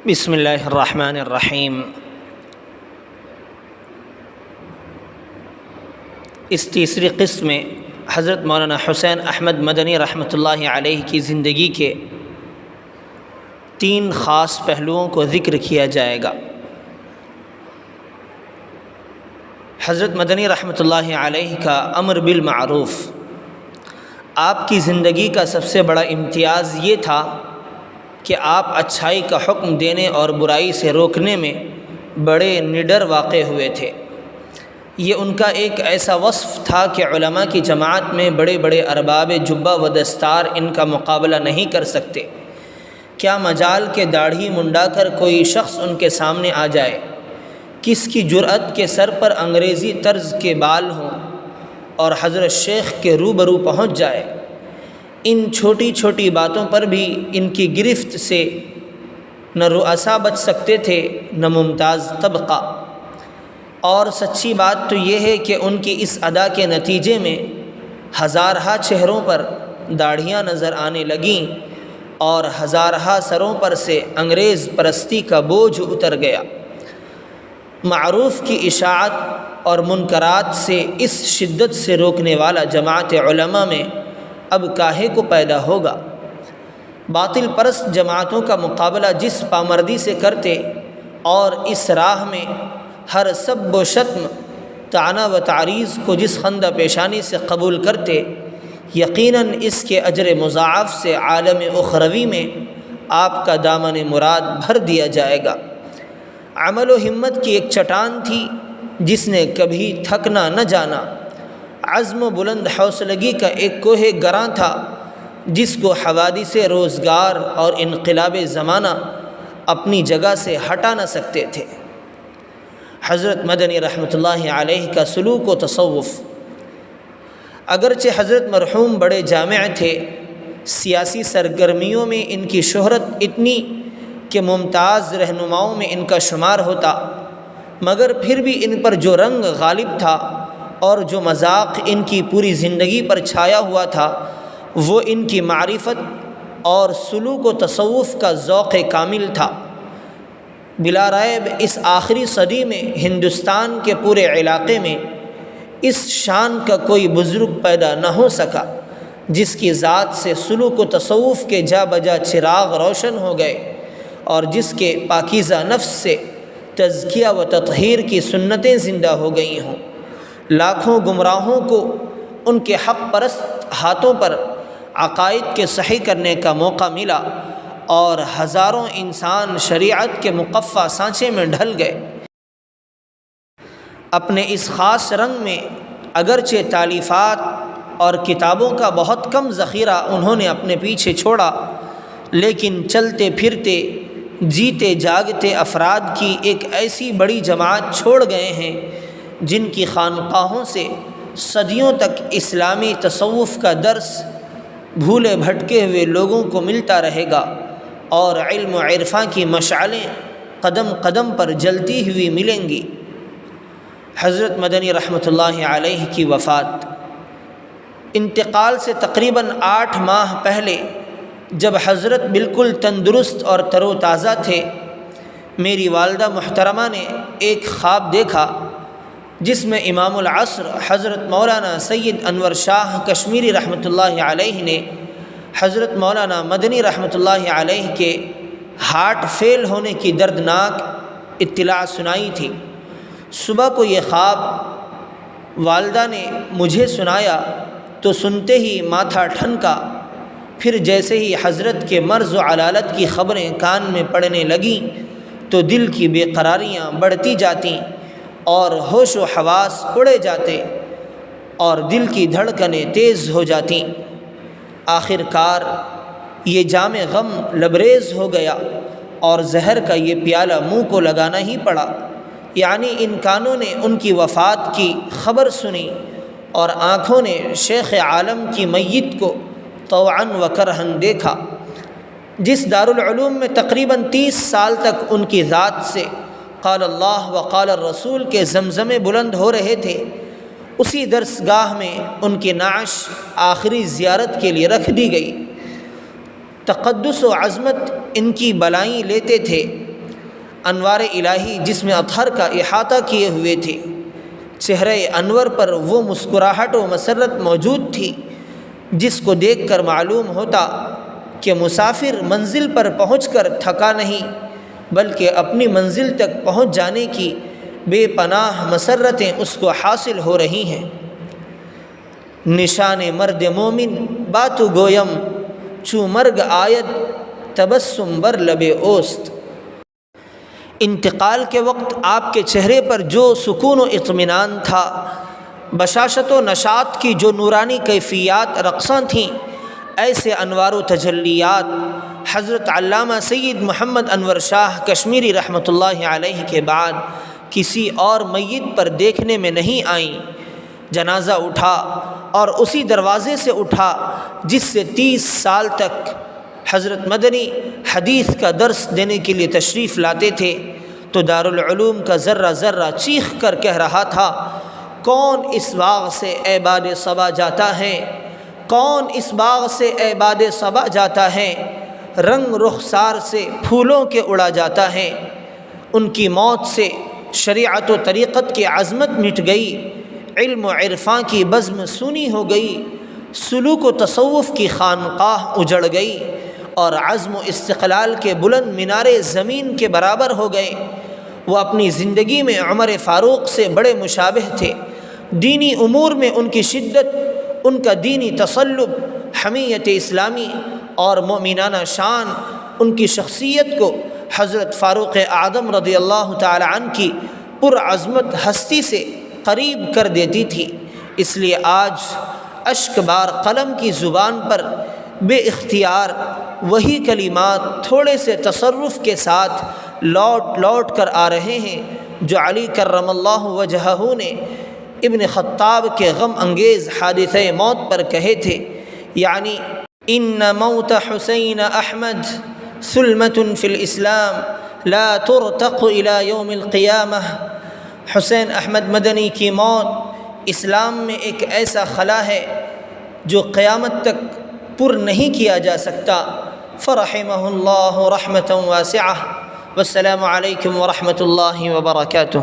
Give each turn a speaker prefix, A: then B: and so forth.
A: بسم اللہ الرحمن الرحیم۔ اس تیسری قسط میں حضرت مولانا حسین احمد مدنی رحمۃ اللہ علیہ کی زندگی کے 3 خاص پہلوؤں کو ذکر کیا جائے گا۔ حضرت مدنی رحمۃ اللہ علیہ کا امر بالمعروف، آپ کی زندگی کا سب سے بڑا امتیاز یہ تھا کہ آپ اچھائی کا حکم دینے اور برائی سے روکنے میں بڑے نڈر واقع ہوئے تھے۔ یہ ان کا ایک ایسا وصف تھا کہ علماء کی جماعت میں بڑے بڑے ارباب جبہ و دستار ان کا مقابلہ نہیں کر سکتے۔ کیا مجال کہ داڑھی منڈا کر کوئی شخص ان کے سامنے آ جائے، کس کی جرأت کے سر پر انگریزی طرز کے بال ہوں اور حضرت شیخ کے روبرو پہنچ جائے۔ ان چھوٹی چھوٹی باتوں پر بھی ان کی گرفت سے نہ رؤسا بچ سکتے تھے نہ ممتاز طبقہ۔ اور سچی بات تو یہ ہے کہ ان کی اس ادا کے نتیجے میں ہزارہا چہروں پر داڑھیاں نظر آنے لگیں اور ہزارہا سروں پر سے انگریز پرستی کا بوجھ اتر گیا۔ معروف کی اشاعت اور منکرات سے اس شدت سے روکنے والا جماعت علماء میں اب کاہے کو پیدا ہوگا؟ باطل پرست جماعتوں کا مقابلہ جس پامردی سے کرتے اور اس راہ میں ہر سب و شتم، طعنہ و تعریض کو جس خندہ پیشانی سے قبول کرتے، یقیناً اس کے اجر مضاعف سے عالم اخروی میں آپ کا دامن مراد بھر دیا جائے گا۔ عمل و ہمت کی ایک چٹان تھی جس نے کبھی تھکنا نہ جانا، عزم و بلند حوصلگی کا ایک کوہ گراں تھا جس کو حوادث روزگار اور انقلاب زمانہ اپنی جگہ سے ہٹا نہ سکتے تھے۔ حضرت مدنی رحمۃ اللہ علیہ کا سلوک و تصوف، اگرچہ حضرت مرحوم بڑے جامع تھے، سیاسی سرگرمیوں میں ان کی شہرت اتنی کہ ممتاز رہنماؤں میں ان کا شمار ہوتا، مگر پھر بھی ان پر جو رنگ غالب تھا اور جو مذاق ان کی پوری زندگی پر چھایا ہوا تھا وہ ان کی معرفت اور سلوک و تصوف کا ذوق کامل تھا۔ بلا ریب اس آخری صدی میں ہندوستان کے پورے علاقے میں اس شان کا کوئی بزرگ پیدا نہ ہو سکا جس کی ذات سے سلوک و تصوف کے جا بجا چراغ روشن ہو گئے اور جس کے پاکیزہ نفس سے تزکیہ و تطہیر کی سنتیں زندہ ہو گئی ہوں۔ لاکھوں گمراہوں کو ان کے حق پرست ہاتھوں پر عقائد کے صحیح کرنے کا موقع ملا اور ہزاروں انسان شریعت کے مقفع سانچے میں ڈھل گئے۔ اپنے اس خاص رنگ میں اگرچہ تالیفات اور کتابوں کا بہت کم ذخیرہ انہوں نے اپنے پیچھے چھوڑا، لیکن چلتے پھرتے جیتے جاگتے افراد کی ایک ایسی بڑی جماعت چھوڑ گئے ہیں جن کی خانقاہوں سے صدیوں تک اسلامی تصوف کا درس بھولے بھٹکے ہوئے لوگوں کو ملتا رہے گا اور علم و عرفاں کی مشعلیں قدم قدم پر جلتی ہوئی ملیں گی۔ حضرت مدنی رحمۃ اللہ علیہ کی وفات، انتقال سے تقریباً 8 ماہ پہلے جب حضرت بالکل تندرست اور تر و تازہ تھے، میری والدہ محترمہ نے ایک خواب دیکھا جس میں امام العصر حضرت مولانا سید انور شاہ کشمیری رحمۃ اللہ علیہ نے حضرت مولانا مدنی رحمۃ اللہ علیہ کے ہارٹ فیل ہونے کی دردناک اطلاع سنائی تھی۔ صبح کو یہ خواب والدہ نے مجھے سنایا تو سنتے ہی ماتھا ٹھنکا، پھر جیسے ہی حضرت کے مرض و علالت کی خبریں کان میں پڑنے لگیں تو دل کی بے قراریاں بڑھتی جاتیں اور ہوش و حواس اڑے جاتے اور دل کی دھڑکنیں تیز ہو جاتیں۔ آخر کار یہ جام غم لبریز ہو گیا اور زہر کا یہ پیالہ منہ کو لگانا ہی پڑا، یعنی ان کانوں نے ان کی وفات کی خبر سنی اور آنکھوں نے شیخ عالم کی میت کو طوعاً و کرہاً دیکھا۔ جس دارالعلوم میں تقریباً 30 سال تک ان کی ذات سے قال اللہ و قال الرسول کے زمزمے بلند ہو رہے تھے، اسی درسگاہ میں ان کی نعش آخری زیارت کے لیے رکھ دی گئی۔ تقدس و عظمت ان کی بلائیں لیتے تھے انوار الہی جس میں اطہر کا احاطہ کیے ہوئے تھے، چہرہ انور پر وہ مسکراہٹ و مسرت موجود تھی جس کو دیکھ کر معلوم ہوتا کہ مسافر منزل پر پہنچ کر تھکا نہیں بلکہ اپنی منزل تک پہنچ جانے کی بے پناہ مسرتیں اس کو حاصل ہو رہی ہیں۔ نشان مرد مومن باتو گویم، چو مرگ آید تبسم بر لب اوست۔ انتقال کے وقت آپ کے چہرے پر جو سکون و اطمینان تھا، بشاشت و نشاط کی جو نورانی کیفیات رقصاں تھیں، ایسے انوار و تجلیات حضرت علامہ سید محمد انور شاہ کشمیری رحمۃ اللہ علیہ کے بعد کسی اور میت پر دیکھنے میں نہیں آئیں۔ جنازہ اٹھا اور اسی دروازے سے اٹھا جس سے 30 سال تک حضرت مدنی حدیث کا درس دینے کے لیے تشریف لاتے تھے، تو دارالعلوم کا ذرہ ذرہ چیخ کر کہہ رہا تھا، کون اس باغ سے اے باد صبا جاتا ہے، کون اس باغ سے اے باد صبا جاتا ہے، رنگ رخسار سے پھولوں کے اڑا جاتا ہے۔ ان کی موت سے شریعت و طریقت کی عظمت مٹ گئی، علم و عرفاں کی بزم سونی ہو گئی، سلوک و تصوف کی خانقاہ اجڑ گئی، اور عزم و استقلال کے بلند مینارے زمین کے برابر ہو گئے۔ وہ اپنی زندگی میں عمر فاروق سے بڑے مشابہ تھے۔ دینی امور میں ان کی شدت، ان کا دینی تسلب، حمیت اسلامی اور مومنانہ شان ان کی شخصیت کو حضرت فاروق اعظم رضی اللہ تعالی عنہ کی پرعظمت ہستی سے قریب کر دیتی تھی۔ اس لیے آج اشک بار قلم کی زبان پر بے اختیار وہی کلمات تھوڑے سے تصرف کے ساتھ لوٹ لوٹ کر آ رہے ہیں جو علی کرم اللہ وجہہ نے ابن خطاب کے غم انگیز حادثہ موت پر کہے تھے، یعنی ان موت حسین احمد سلمۃ فی الاسلام لا ترتق الى یوم القیامہ۔ حسین احمد مدنی کی موت اسلام میں ایک ایسا خلا ہے جو قیامت تک پر نہیں کیا جا سکتا۔ فرحمہ اللہ رحمۃ واسعہ۔ والسلام علیکم ورحمۃ اللہ وبرکاتہ۔